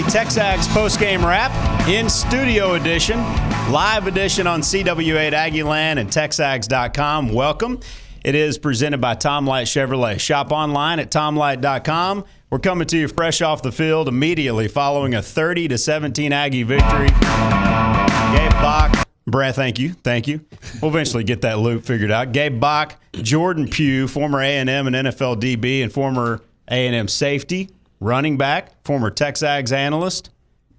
the TexAgs postgame wrap in studio edition, live edition on CW8 Aggieland and TexAgs.com. Welcome. It is presented by Tom Light Chevrolet. Shop online at tomlight.com. We're coming to you fresh off the field immediately following a 30-17 Aggie victory. Gabe Bach, Brad, thank you. We'll eventually get that loop figured out. Gabe Bach, Jordan Pugh, former A&M and NFL DB and former A&M safety, running back, former TexAgs analyst,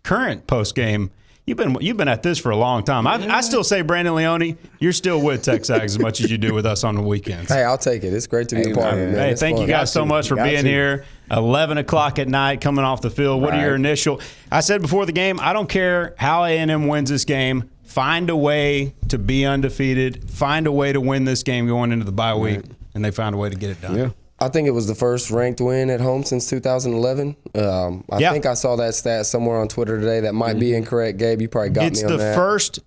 current postgame. You've been at this for a long time. I still say, Brandon Leone, you're still with TexAgs as much as you do with us on the weekends. Hey, I'll take it. It's great to be a part of it. Hey, thank you guys so much for being here. 11 o'clock at night, coming off the field. What are your initial? I said before the game, I don't care how A&M wins this game. Find a way to be undefeated. Find a way to win this game going into the bye week, and they found a way to get it done. Yeah. I think it was the first ranked win at home since 2011. I think I saw that stat somewhere on Twitter today. That might be incorrect, Gabe. You probably got me on that. It's the first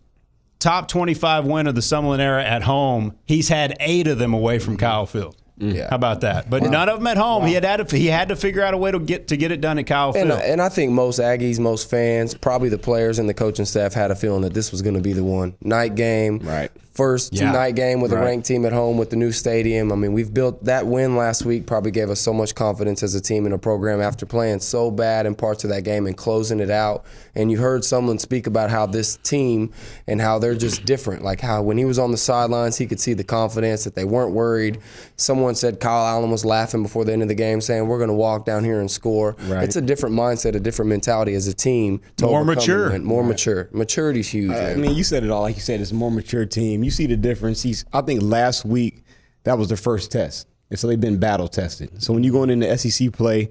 top 25 win of the Summerlin era at home. He's had 8 of them away from Kyle Field. Yeah. How about that? But none of them at home. Wow. He had to figure out a way to get it done at Kyle Field. And I think most Aggies, most fans, probably the players and the coaching staff had a feeling that this was going to be the one. Night game. Right. First night game with a ranked team at home with the new stadium. I mean, we've built that win last week, probably gave us so much confidence as a team and a program after playing so bad in parts of that game and closing it out. And you heard someone speak about how this team and how they're just different. Like how when he was on the sidelines, he could see the confidence that they weren't worried. Someone said Kyle Allen was laughing before the end of the game saying, we're going to walk down here and score. Right. It's a different mindset, a different mentality as a team. More mature. More mature. Maturity's huge. I mean, you said it all. Like you said, it's a more mature team. You see the difference. I think last week, that was their first test. And so they've been battle tested. So when you're going into SEC play,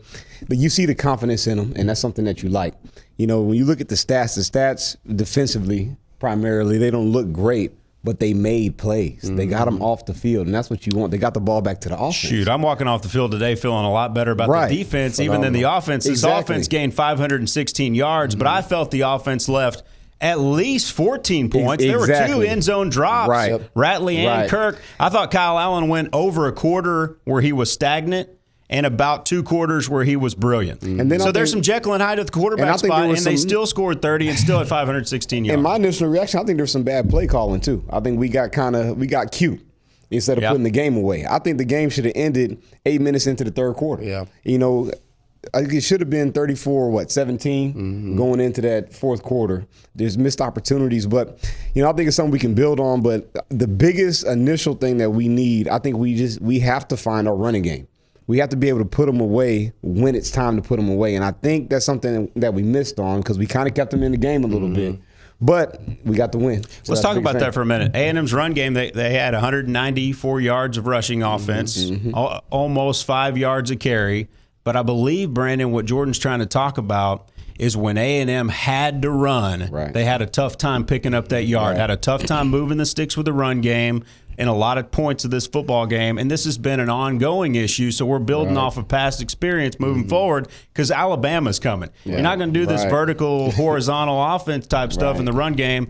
but you see the confidence in them, and that's something that you like. You know, when you look at the stats defensively, primarily, they don't look great, but they made plays. They got them off the field, and that's what you want. They got the ball back to the offense. Shoot, I'm walking off the field today feeling a lot better about the defense, even than the offense. This offense gained 516 yards, but I felt the offense left at least 14 points. There were 2 end zone drops. Ratley and Kirk. I thought Kyle Allen went over a quarter where he was stagnant and about 2 quarters where he was brilliant. And then so there's some Jekyll and Hyde at the quarterback spot, and they still scored 30 and still at 516 yards. And my initial reaction, I think there's some bad play calling too. I think we got cute instead of putting the game away. I think the game should have ended 8 minutes into the third quarter. Yeah. You know, I think it should have been 34-17 going into that fourth quarter. There's missed opportunities, but I think it's something we can build on. But the biggest initial thing that we need, I think we have to find our running game. We have to be able to put them away when it's time to put them away, and I think that's something that we missed on because we kind of kept them in the game a little bit. But we got the win. So let's talk about that for a minute. A&M's run game, they had 194 yards of rushing offense, almost 5 yards a carry. But I believe, Brandon, what Jordan's trying to talk about is when A&M had to run, they had a tough time picking up that yard, had a tough time moving the sticks with the run game in a lot of points of this football game. And this has been an ongoing issue, so we're building off of past experience moving forward because Alabama's coming. You're not going to do this vertical, horizontal offense type stuff in the run game.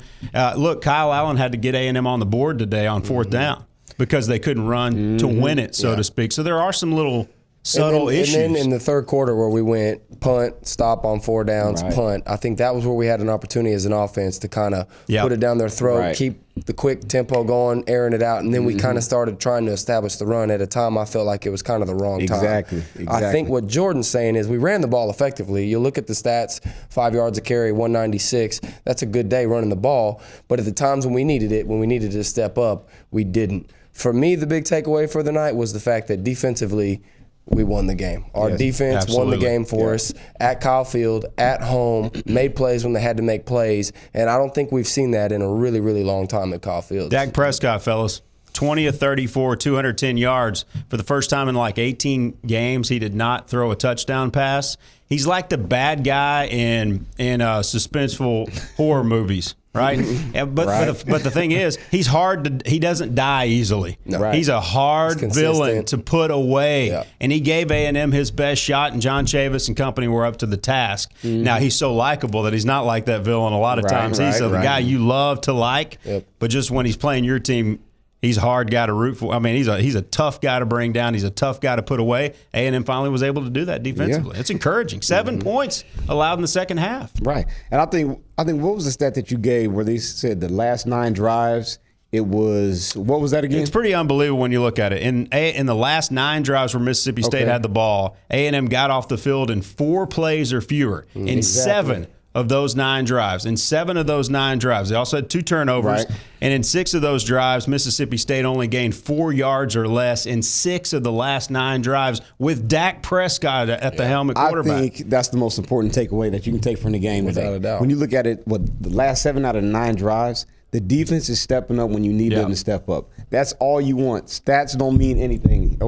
Look, Kyle Allen had to get A&M on the board today on 4th down because they couldn't run to win it, so to speak. So there are some little subtle issues. And then in the third quarter where we went punt, stop on 4 downs, punt, I think that was where we had an opportunity as an offense to kind of put it down their throat, keep the quick tempo going, airing it out, and then we kind of started trying to establish the run at a time I felt like it was kind of the wrong time. Exactly. I think what Jordan's saying is we ran the ball effectively. You look at the stats, 5 yards a carry, 196. That's a good day running the ball. But at the times when we needed it, when we needed to step up, we didn't. For me, the big takeaway for the night was the fact that defensively, we won the game. Our defense won the game for us at Kyle Field, at home, made plays when they had to make plays, and I don't think we've seen that in a really, really long time at Kyle Field. Dak Prescott, fellas, 20 of 34, 210 yards. For the first time in like 18 games, he did not throw a touchdown pass. He's like the bad guy in suspenseful horror movies. Right? But the thing is, he doesn't die easily. No. He's a hard villain to put away. Yeah. And he gave A&M his best shot, and John Chavis and company were up to the task. Now, he's so likable that he's not like that villain a lot of times. He's the guy you love to like, but just when he's playing your team, He's a hard guy to root for. I mean, he's a tough guy to bring down. He's a tough guy to put away. A&M finally was able to do that defensively. It's encouraging. 7 points allowed in the second half. Right. And I think what was the stat that you gave where they said the last 9 drives, it was, what was that again? It's pretty unbelievable when you look at it. In the last 9 drives where Mississippi State had the ball, A&M got off the field in 4 plays or fewer. In 7 of those 9 drives. In 7 of those 9 drives. They also had 2 turnovers. Right. And in 6 of those drives, Mississippi State only gained 4 yards or less in 6 of the last 9 drives with Dak Prescott at the helm at quarterback. I think that's the most important takeaway that you can take from the game today. Without a doubt. When you look at it, the last 7 out of 9 drives, the defense is stepping up when you need them to step up. That's all you want. Stats don't mean anything.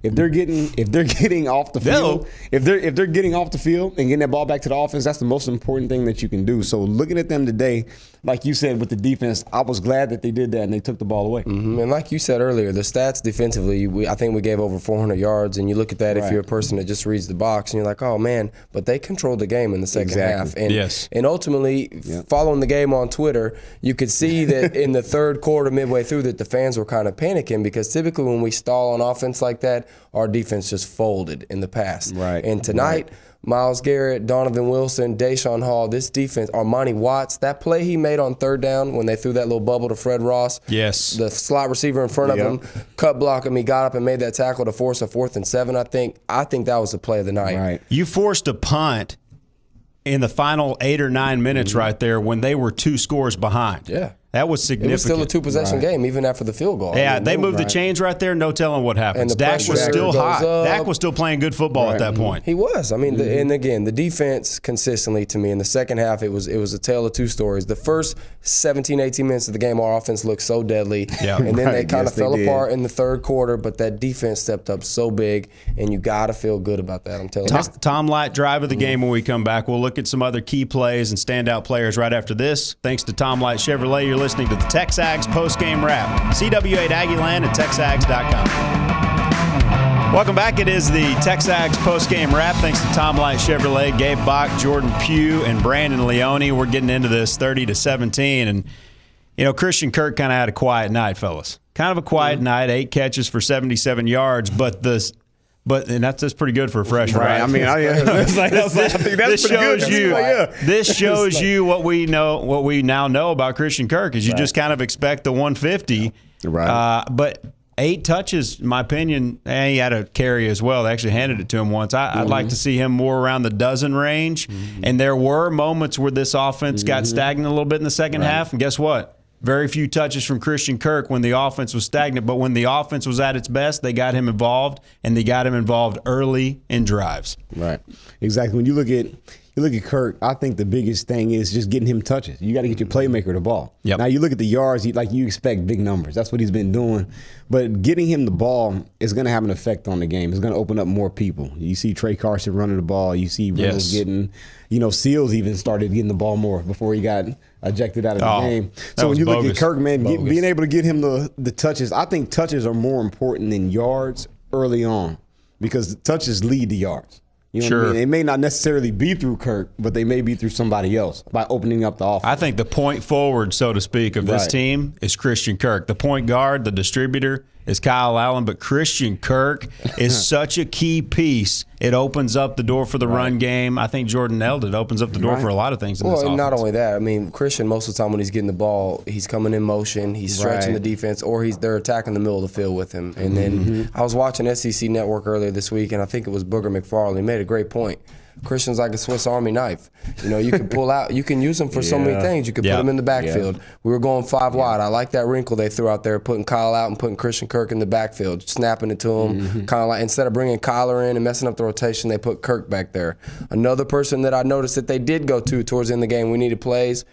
If they're getting off the field, if they're getting off the field and getting that ball back to the offense, that's the most important thing that you can do. So looking at them today, like you said with the defense, I was glad that they did that and they took the ball away. Mm-hmm. And like you said earlier, the stats defensively, I think we gave over 400 yards. And you look at that if you're a person that just reads the box and you're like, oh man, but they controlled the game in the second half. And and ultimately, following the game on Twitter, you could see that in the third quarter, midway through, that the fans were kind of panicking because typically when we stall on offense like that, our defense just folded in the past. Right. And tonight, Myles Garrett, Donovan Wilson, Deshaun Hall, this defense, Armani Watts, that play he made on third down when they threw that little bubble to Fred Ross. Yes. The slot receiver in front of him, cut block him, he got up and made that tackle to force a 4th and 7, I think that was the play of the night. Right. You forced a punt in the final 8 or 9 minutes right there when they were 2 scores behind. Yeah. That was significant. It was still a 2-possession game, even after the field goal. Yeah, they moved the chains right there. No telling what happens. Dak was still hot. Dak was still playing good football at that point. He was. I mean, and again, the defense consistently to me in the second half, it was a tale of 2 stories. The first 17, 18 minutes of the game, our offense looked so deadly. Yeah. And then they kind of fell apart in the third quarter, but that defense stepped up so big, and you got to feel good about that, I'm telling you. Tom Light, drive of the game when we come back. We'll look at some other key plays and standout players right after this. Thanks to Tom Light Chevrolet, you're listening to the TexAgs post-game wrap. CW8 Aggieland at TexAgs.com. Welcome back. It is the TexAgs post-game wrap. Thanks to Tom Light Chevrolet, Gabe Bach, Jordan Pugh, and Brandon Leone. We're getting into this 30-17. And, you know, Christian Kirk kind of had a quiet night, fellas. Kind of a quiet night, 8 catches for 77 yards, and that's pretty good for a freshman, right? I mean, I think that's pretty good. This shows you what we now know about Christian Kirk is you just kind of expect the 150. Right. But 8 touches, in my opinion, and he had a carry as well. They actually handed it to him once. I'd like to see him more around the dozen range. And there were moments where this offense got stagnant a little bit in the second half. And guess what? Very few touches from Christian Kirk when the offense was stagnant, but when the offense was at its best, they got him involved, and they got him involved early in drives. Right. Exactly. When you look at Kirk, I think the biggest thing is just getting him touches. You got to get your playmaker the ball. Yep. Now you look at the yards, you expect big numbers. That's what he's been doing. But getting him the ball is going to have an effect on the game. It's going to open up more people. You see Trey Carson running the ball. You see Reynolds getting, Seals even started getting the ball more before he got ejected out of the game. So when you look at Kirk, man, being able to get him the touches, I think touches are more important than yards early on because touches lead to yards. You know what I mean? It may not necessarily be through Kirk, but they may be through somebody else by opening up the offense. I think the point forward, so to speak, of this team is Christian Kirk. The point guard, the distributor, is Kyle Allen, but Christian Kirk is such a key piece. It opens up the door for the run game. I think Jordan nailed it. Opens up the door for a lot of things in this offense. Well, not only that. I mean, Christian, most of the time when he's getting the ball, he's coming in motion, he's stretching the defense, or they're attacking the middle of the field with him. And then I was watching SEC Network earlier this week, and I think it was Booger McFarland. He made a great point. Christian's like a Swiss Army knife. You can pull out, you can use him for so many things. You can put him in the backfield. We were going 5 wide. I like that wrinkle they threw out there, putting Kyle out and putting Christian Kirk in the backfield, snapping it to him. Kind of like instead of bringing Kyler in and messing up the rotation, they put Kirk back there. Another person that I noticed that they did go to towards the end of the game, we needed plays.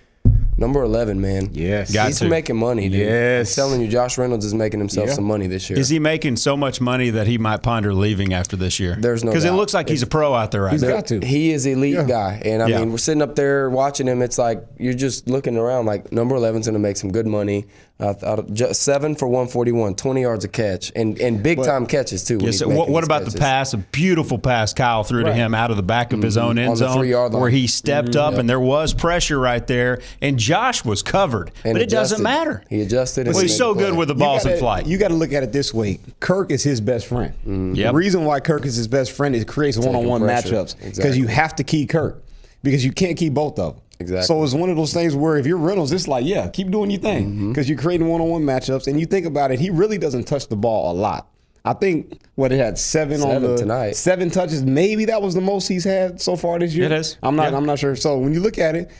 Number 11, man. Yes. He's making money, dude. Yes. I'm telling you, Josh Reynolds is making himself some money this year. Is he making so much money that he might ponder leaving after this year? There's no doubt. Because it looks like he's a pro out there right now. He's got to. He is elite guy. And, I mean, we're sitting up there watching him. It's like you're just looking around like number 11's going to make some good money. 7 for 141, 20 yards a catch, and big-time catches, too. Yes, what about the pass, a beautiful pass Kyle threw to him out of the back of his own end zone 3-yard line. where he stepped up, and there was pressure right there. And Josh was covered, and but it doesn't matter. He adjusted. Well, he's so good with the balls in flight. You got to look at it this way. Kirk is his best friend. The reason why Kirk is his best friend is it creates one-on-one matchups because you have to key Kirk because you can't keep both of them. Exactly. So it's one of those things where if you're Reynolds, it's like, yeah, keep doing your thing because you're creating one-on-one matchups. And you think about it, he really doesn't touch the ball a lot. I think it had seven on tonight. 7 touches. Maybe that was the most he's had so far this year. It is. I'm not sure. So when you look at it,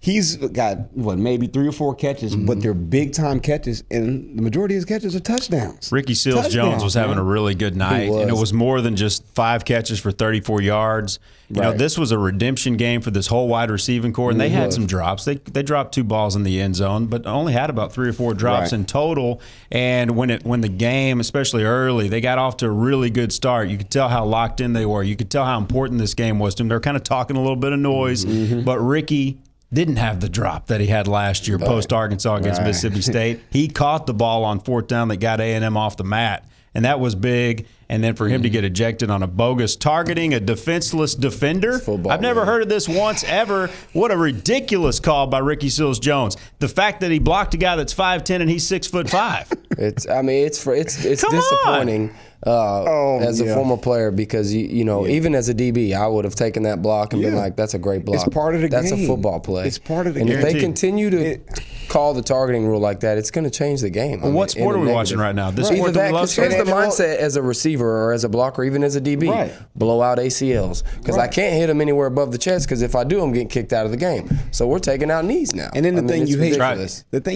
he's got maybe 3 or 4 catches, but they're big time catches, and the majority of his catches are touchdowns. Ricky Seals-Jones was having a really good night, and it was more than just 5 catches for 34 yards. You know, this was a redemption game for this whole wide receiving core, and they had some drops. They dropped 2 balls in the end zone, but only had about 3 or 4 drops in total. And when the game, especially early, they got off to a really good start. You could tell how locked in they were. You could tell how important this game was to them. They're kind of talking a little bit of noise, but Ricky didn't have the drop that he had last year post-Arkansas against Mississippi State. He caught the ball on 4th down that got A&M off the mat, and that was big. And then for him to get ejected on a bogus targeting a defenseless defender. I've never heard of this once ever. What a ridiculous call by Ricky Seals-Jones. The fact that he blocked a guy that's 5'10" and he's 6'5". It's disappointing as a former player because you know even as a DB I would have taken that block and been like, that's a great block. It's part of the game. That's a football play. It's part of the game. And if they continue to call the targeting rule like that, it's going to change the game. Well, what sport are we watching right now? This sport that we love. Here's the mindset as a receiver or as a blocker, even as a DB. Blow out ACLs because I can't hit them anywhere above the chest because if I do, I'm getting kicked out of the game. So we're taking out knees now. And then the thing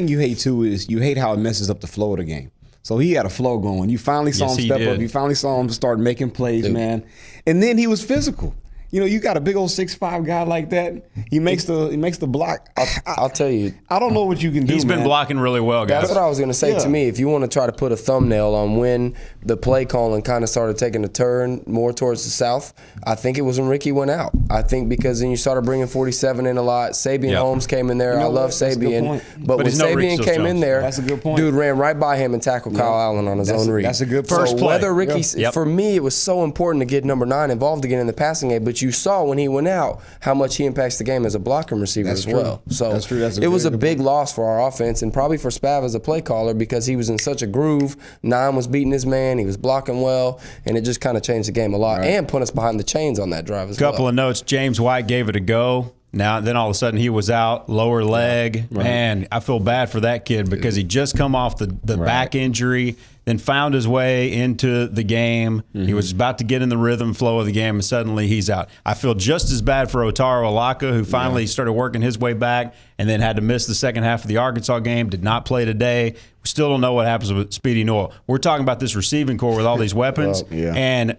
you hate too is you hate how it messes up the flow of the game. So he had a flow going. You finally saw him step up. You finally saw him start making plays, man. And then he was physical. You know, you got a big old 6'5" guy like that. He makes the block. I'll tell you. I don't know what you can do. He's been blocking really well, guys. That's what I was going to say. To me, if you want to try to put a thumbnail on when the play calling kind of started taking a turn more towards the south, I think it was when Ricky went out. I think because then you started bringing 47 in a lot. Sabian Holmes came in there. I love Sabian. But when Sabian came in there, that's a good point. Dude ran right by him and tackled Kyle Allen on his own read. That's a good point. First play. Whether Ricky, for me, it was so important to get number 9 involved again in the passing game. But you saw when he went out how much he impacts the game as a blocking receiver as well. So that's true. It was a big loss for our offense and probably for Spav as a play caller because he was in such a groove. 9 was beating his man. He was blocking well, and it just kind of changed the game a lot and put us behind the chains on that drive as well. Couple of notes. James White gave it a go. Then all of a sudden he was out, lower leg. Man, I feel bad for that kid because he just come off the back injury, then found his way into the game. He was about to get in the rhythm flow of the game, and suddenly he's out. I feel just as bad for Otaro Alaka, who finally started working his way back and then had to miss the second half of the Arkansas game, did not play today. We still don't know what happens with Speedy Noel. We're talking about this receiving core with all these weapons, and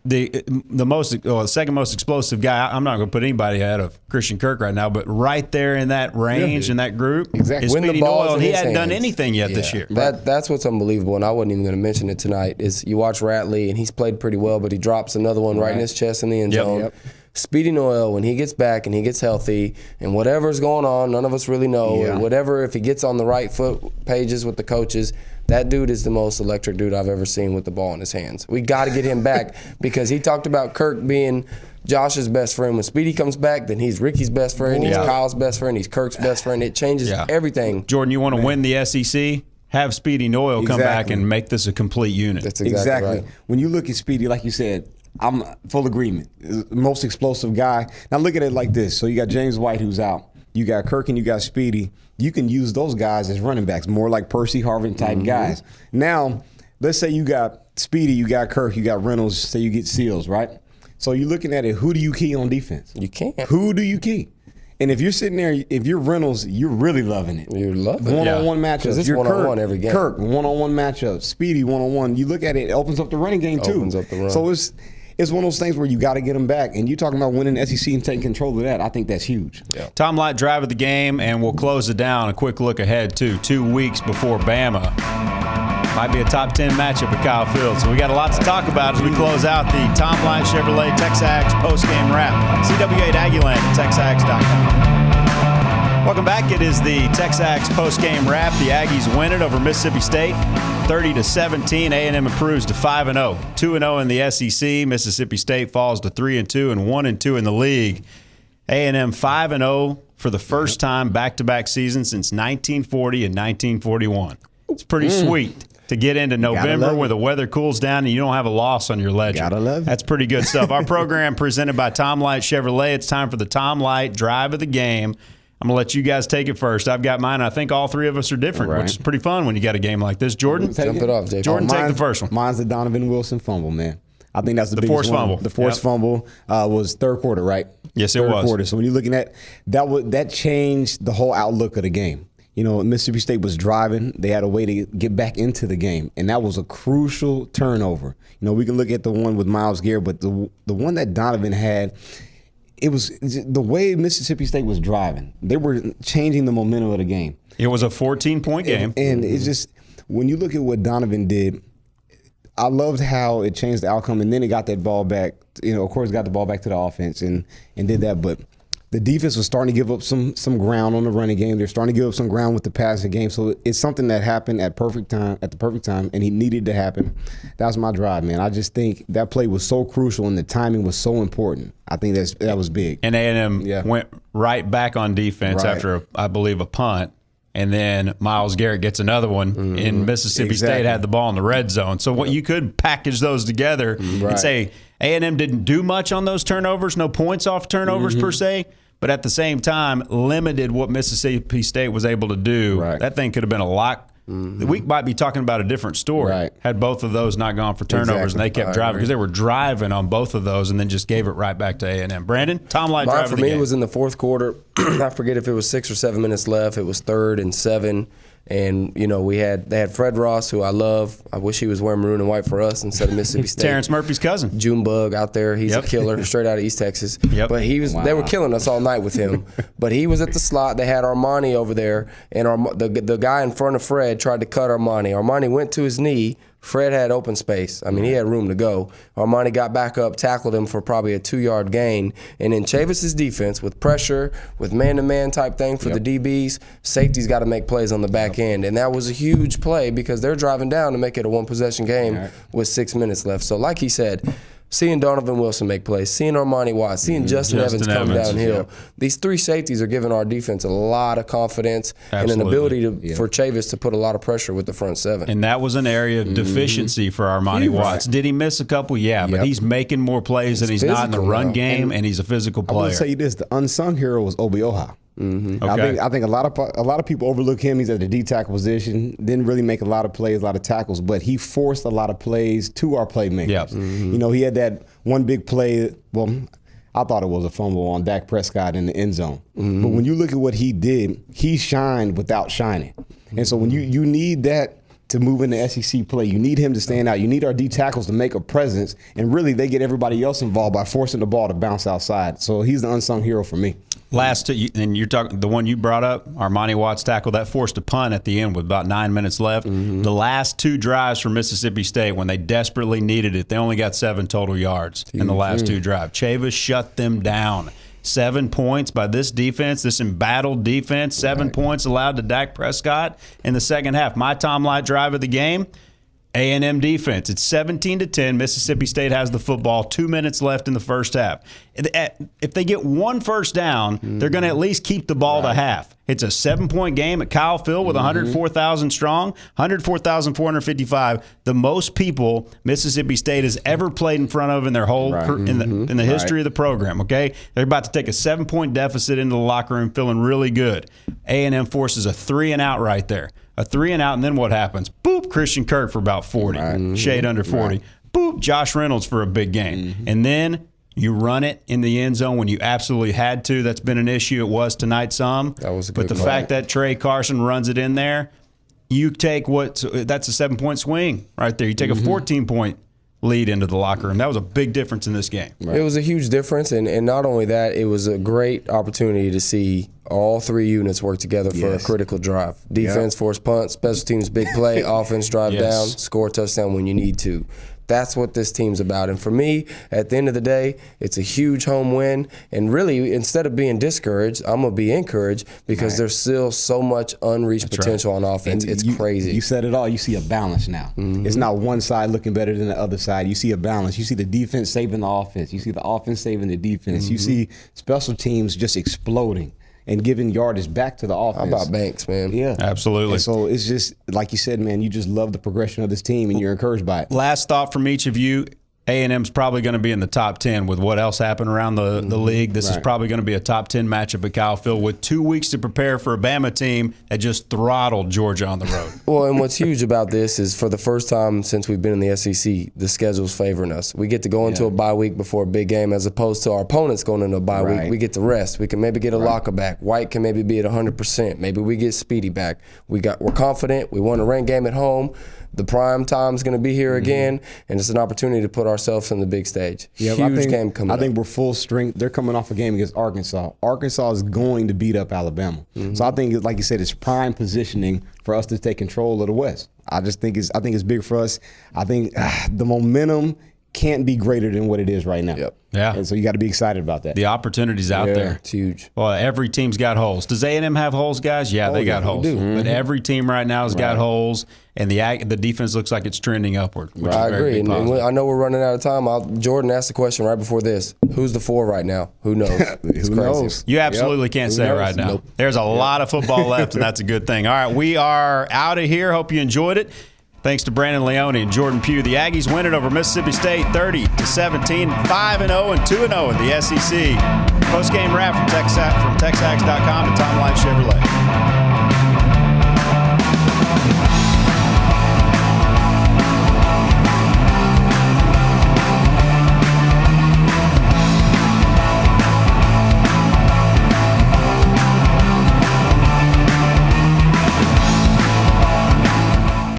the second most explosive guy, I'm not going to put anybody ahead of Christian Kirk right now, but right there in that range, in that group, is Speedy Noel. He hadn't done anything yet this year. That's what's unbelievable, and I wasn't even going to mention it tonight, is you watch Ratley, and he's played pretty well, but he drops another one right in his chest in the end zone. Speedy Noel, when he gets back and he gets healthy, and whatever's going on, none of us really know, and whatever, if he gets on the right foot pages with the coaches, that dude is the most electric dude I've ever seen with the ball in his hands. We got to get him back because he talked about Kirk being Josh's best friend. When Speedy comes back, then he's Ricky's best friend, he's Kyle's best friend, he's Kirk's best friend. It changes everything. Jordan, you want to win the SEC? Have Speedy Noel come back and make this a complete unit. That's exactly right. When you look at Speedy, like you said, I'm full agreement. Most explosive guy. Now look at it like this. So you got James White who's out. You got Kirk and you got Speedy. You can use those guys as running backs, more like Percy Harvin type guys. Now, let's say you got Speedy, you got Kirk, you got Reynolds, say you get Seals, right? So you're looking at it, who do you key on defense? You can't. Who do you key? And if you're sitting there, if you're Reynolds, you're really loving it. You're loving it. One-on-one matchups. It's one-on-one every game. Kirk, one-on-one matchups. Speedy, one-on-one. You look at it, it opens up the running game too. Opens up the run. So it's one of those things where you got to get them back. And you talking about winning the SEC and taking control of that, I think that's huge. Yeah. Tom Light drive of the game, and we'll close it down. A quick look ahead to 2 weeks before Bama. Might be a top 10 matchup at Kyle Field. So we got a lot to talk about as we close out the Tom Light Chevrolet TexAgs postgame wrap. CW8 Aggieland at TexAgs.com. Welcome back. It is the TexAgs postgame wrap. The Aggies win it over Mississippi State, 30-17. A&M improves to 5-0, 2-0 in the SEC. Mississippi State falls to 3-2 and 1-2 in the league. A&M 5-0 for the first time back-to-back seasons since 1940 and 1941. It's pretty sweet to get into November where the weather cools down and you don't have a loss on your ledger. Gotta love it. That's pretty good stuff. Our program presented by Tom Light Chevrolet. It's time for the Tom Light Drive of the Game. I'm going to let you guys take it first. I've got mine. I think all three of us are different, which is pretty fun when you got a game like this. Jordan? Jump it off, Jake. Jordan, take the first one. Mine's the Donovan Wilson fumble, man. I think that's the biggest forced one. fumble. The forced fumble was third quarter, right? Yes, it third was. Quarter. So when you're looking at that changed the whole outlook of the game. You know, Mississippi State was driving. They had a way to get back into the game, and that was a crucial turnover. You know, we can look at the one with Myles Garrett, but the one that Donovan had, it was the way Mississippi State was driving. They were changing the momentum of the game. It was a 14-point game. And it's just, when you look at what Donovan did, I loved how it changed the outcome, and then it got that ball back. You know, of course, got the ball back to the offense and did that, but the defense was starting to give up some ground on the running game. They're starting to give up some ground with the passing game. So it's something that happened at the perfect time, and it needed to happen. That was my drive, man. I just think that play was so crucial, and the timing was so important. I think that was big. And A&M went right back on defense after, I believe, a punt. And then Myles Garrett gets another one, and Mississippi State had the ball in the red zone. So what you could package those together and say A&M didn't do much on those turnovers, no points off turnovers per se, but at the same time limited what Mississippi State was able to do. That thing could have been a lot. We might be talking about a different story had both of those not gone for turnovers and they kept driving because they were driving on both of those and then just gave it right back to A&M. Brandon, Tom Light drive of the game. For me, it was in the fourth quarter. I forget if it was 6 or 7 minutes left. It was 3rd and 7. And, you know, they had Fred Ross, who I love. I wish he was wearing maroon and white for us instead of Mississippi State. Terrence Murphy's cousin. Junebug out there. He's a killer, straight out of East Texas. But they were killing us all night with him. But he was at the slot. They had Armani over there. And the guy in front of Fred tried to cut Armani. Armani went to his knee. Fred had open space. I mean, he had room to go. Armani got back up, tackled him for probably a 2-yard gain. And then Chavis's defense, with pressure, with man-to-man type thing for the DBs, safety's got to make plays on the back end. And that was a huge play because they're driving down to make it a one-possession game with 6 minutes left. So like he said, seeing Donovan Wilson make plays, seeing Armani Watts, seeing Justin Evans come downhill. These 3 safeties are giving our defense a lot of confidence and an ability for Chavis to put a lot of pressure with the front 7. And that was an area of deficiency for Armani Watts. Did he miss a couple? Yeah, but he's making more plays than he's not in the run game, and he's a physical player. I will tell you this, the unsung hero was Obi Oha. I think a lot of people overlook him. He's at the D tackle position. Didn't really make a lot of plays, a lot of tackles, but he forced a lot of plays to our playmakers. You know, he had that one big play. Well, I thought it was a fumble on Dak Prescott in the end zone. But when you look at what he did, he shined without shining. And so when you need that to move in the SEC play, you need him to stand out. You need our D tackles to make a presence, and really they get everybody else involved by forcing the ball to bounce outside. So he's the unsung hero for me. Last, and you're talking the one you brought up, Armani Watts tackle that forced a punt at the end with about 9 minutes left. The last 2 drives for Mississippi State, when they desperately needed it, they only got 7 total yards in the last 2 drives. Chavis shut them down. 7 points by this defense, this embattled defense. 7 points allowed to Dak Prescott in the second half. My Tom Light drive of the game. A&M defense. It's 17-10. Mississippi State has the football. 2 minutes left in the first half. If they get 1 first down, they're going to at least keep the ball to half. It's a 7-point game at Kyle Field with 104,000 strong, 104,455. The most people Mississippi State has ever played in front of in their whole in the history of the program. Okay, they're about to take a 7-point deficit into the locker room, feeling really good. A&M forces a 3-and-out right there. A 3-and-out, and then what happens? Boop, Christian Kirk for about 40, shade under 40. Boop, Josh Reynolds for a big game. And then you run it in the end zone when you absolutely had to. That's been an issue. It was tonight some. That was a good But the fact that Trey Carson runs it in there, you take that's a 7-point swing right there. You take a 14-point lead into the locker room. That was a big difference in this game. It was a huge difference, and not only that, it was a great opportunity to see all 3 units work together for a critical drive. Defense, force punt, special teams, big play, offense, drive down, score a touchdown when you need to. That's what this team's about. And for me, at the end of the day, it's a huge home win. And really, instead of being discouraged, I'm going to be encouraged because there's still so much unreached potential on offense. It's crazy. You said it all. You see a balance now. It's not one side looking better than the other side. You see a balance. You see the defense saving the offense. You see the offense saving the defense. You see special teams just exploding. and giving yardage back to the offense. How about Banks, man? Yeah. Absolutely. And so it's just, like you said, man, you just love the progression of this team, and you're encouraged by it. Last thought from each of you. A&M's probably going to be in the top 10 with what else happened around the league. This is probably going to be a top 10 matchup at Kyle Field with 2 weeks to prepare for a Bama team that just throttled Georgia on the road. Well, and what's huge about this is for the first time since we've been in the SEC, the schedule's favoring us. We get to go into a bye week before a big game as opposed to our opponents going into a bye week. We get to rest. We can maybe get a locker back. White can maybe be at 100%. Maybe we get Speedy back. We're confident. We won a ranked game at home. The prime time's going to be here again, and it's an opportunity to put ourselves on the big stage. Huge game coming up. I think we're full strength. They're coming off a game against Arkansas. Arkansas is going to beat up Alabama. So I think, like you said, it's prime positioning for us to take control of the West. I think it's big for us. I think the momentum can't be greater than what it is right now. Yeah. And so you got to be excited about that. The opportunities out there. It's huge. Well, every team's got holes. Does A&M have holes, guys? Yeah, they got holes. But every team right now has got holes, and the defense looks like it's trending upward. Which is I very agree. And I know we're running out of time. Jordan asked the question right before this. Who's the 4 right now? Who knows? It's Who crazy. knows? You absolutely can't say it right now. There's a lot of football left, and that's a good thing. All right, we are out of here. Hope you enjoyed it. Thanks to Brandon Leone and Jordan Pugh. The Aggies win it over Mississippi State 30-17, 5-0 and 2-0 in the SEC. Post-game wrap from TexAgs.com and Tom Light Chevrolet.